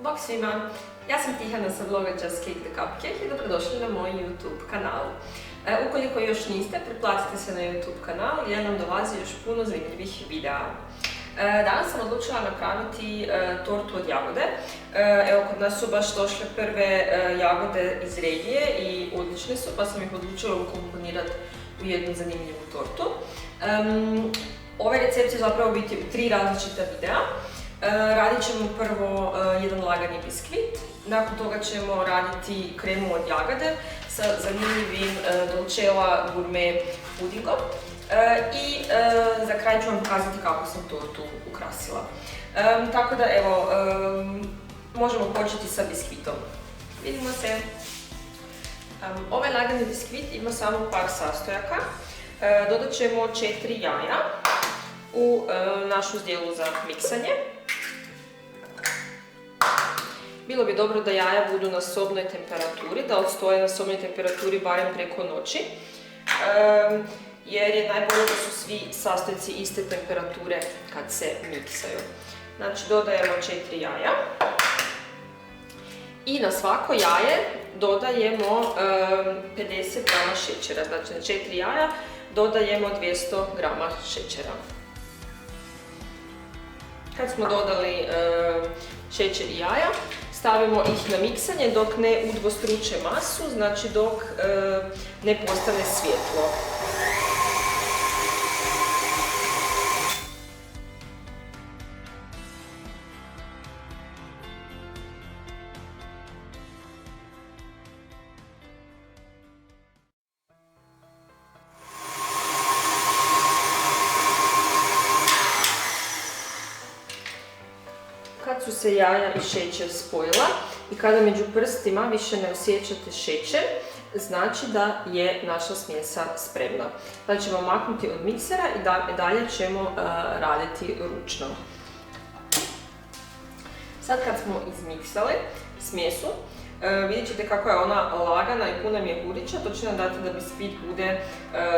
Bok svima, ja sam Tihana sa bloga Just Cake the Cupcake i dobrodošli na moj YouTube kanal. Ukoliko još niste, pretplatite se na YouTube kanal jer nam dolazi još puno zanimljivih videa. Danas sam odlučila napraviti tortu od jagode. Evo, kod nas su baš došle prve jagode iz regije i odlične su, pa sam ih odlučila ukomponirati u jednu zanimljivu tortu. Ovaj recept će zapravo biti u 3 različita videa. Radit ćemo prvo jedan lagani biskvit, nakon toga ćemo raditi kremu od jagode sa zanimljivim Dolcella gourmet pudingom i za kraj ću vam pokazati kako sam tortu ukrasila. Tako da evo, možemo početi sa biskvitom. Vidimo se! Ovaj lagani biskvit ima samo par sastojaka. Dodat ćemo 4 jaja u našu zdjelu za miksanje. Bilo bi dobro da jaja budu na sobnoj temperaturi, da odstoje na sobnoj temperaturi barem preko noći, jer je najbolje da su svi sastojci iste temperature kad se miksaju. Znači dodajemo 4 jaja i na svako jaje dodajemo 50 grama šećera, znači na 4 jaja dodajemo 200 grama šećera. Kad smo dodali šećer i jaja, stavimo ih na miksanje dok ne udvostruče masu, znači dok ne postane svjetlo. Kad su se jaja i šećer spojila i kada među prstima više ne osjećate šećer, znači da je naša smjesa spremna. Sada ćemo maknuti od miksera i dalje ćemo raditi ručno. Sad kad smo izmiksali smjesu, vidjet ćete kako je ona lagana i puna mjehurića, to će nam dati da biskvit bude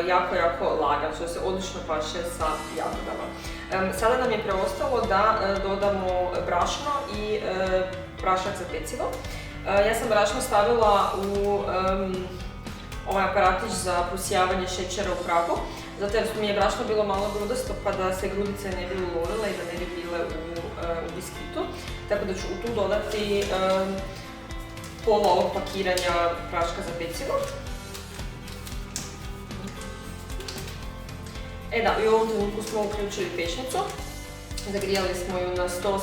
jako lagan, što se odlično paše sa jagodama. Sada nam je preostalo da dodamo brašno i prašak za pecivo. Ja sam brašno stavila u ovaj aparatić za prosijavanje šećera u prahu, zato jer mi je brašno bilo malo grudasto pa da se grudice ne bi ulorile i da ne bi bile u biskvitu. Tako da ću u tu dodati pola ovog pakiranja praška za pecivo. I u ovom trenutku smo uključili pećnicu. Zagrijali smo ju na 180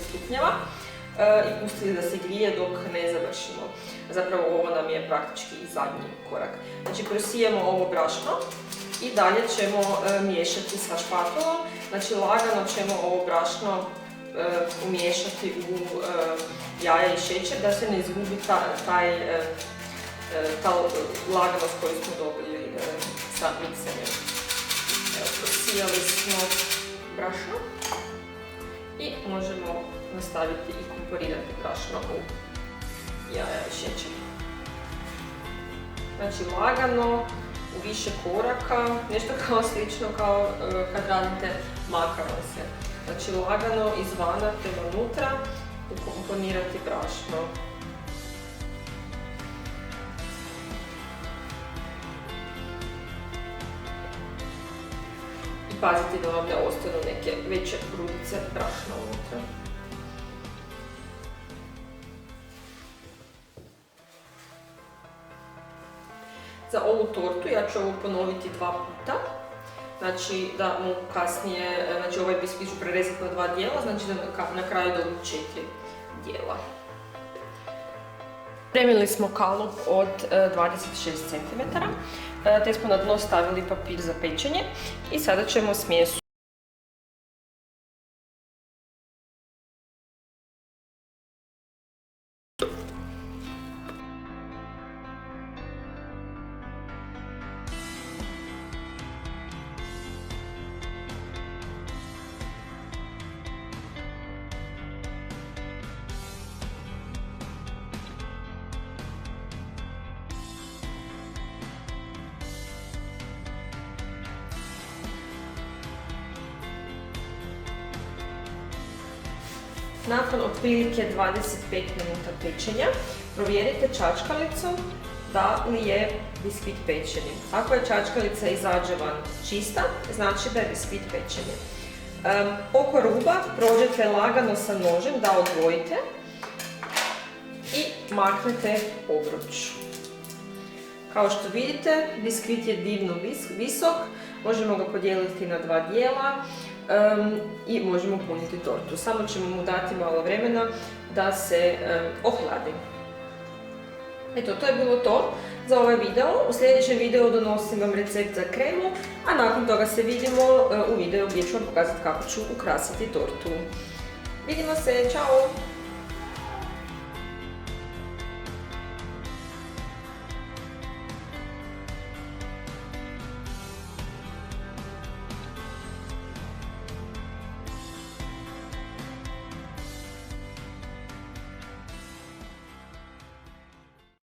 stupnjeva i pustili da se grije dok ne završimo. Zapravo ovo nam je praktički i zadnji korak. Znači prosijemo ovo brašno i dalje ćemo miješati sa špatulom. Znači lagano ćemo ovo brašno umiješati u jaja i šećer da se ne izgubi ta laganost koju smo dobili sa miksanjem. Evo, prosijali smo brašno i možemo nastaviti i komponirati brašno u jaja i šećer. Znači lagano, u više koraka, nešto kao slično kao kad radite makaronse. Znači lagano izvana prema unutra ukomponirati brašno. I paziti da vam ne ostanu neke veće grudice brašna unutra. Za ovu tortu ja ću ovo ponoviti 2 puta. Znači da mogu kasnije, znači ovaj biskvit ću prerezati na 2 dijela, znači da na kraju dobim 4 dijela. Spremili smo kalup od 26 cm, te smo na dno stavili papir za pečenje i sada ćemo smjesu Nakon otprilike 25 minuta pečenja, provjerite čačkalicom da li je biskvit pečeni. Ako je čačkalica izađe van čista, znači da je biskvit pečeni. Oko ruba prođete lagano sa nožem da odvojite i maknete obruč. Kao što vidite, biskvit je divno visok, možemo ga podijeliti na dva dijela i možemo puniti tortu. Samo ćemo mu dati malo vremena da se ohladi. Eto, to je bilo to za ovaj video. U sljedećem videu donosim vam recept za kremu, a nakon toga se vidimo u videu gdje ću vam pokazati kako ću ukrasiti tortu. Vidimo se, čao!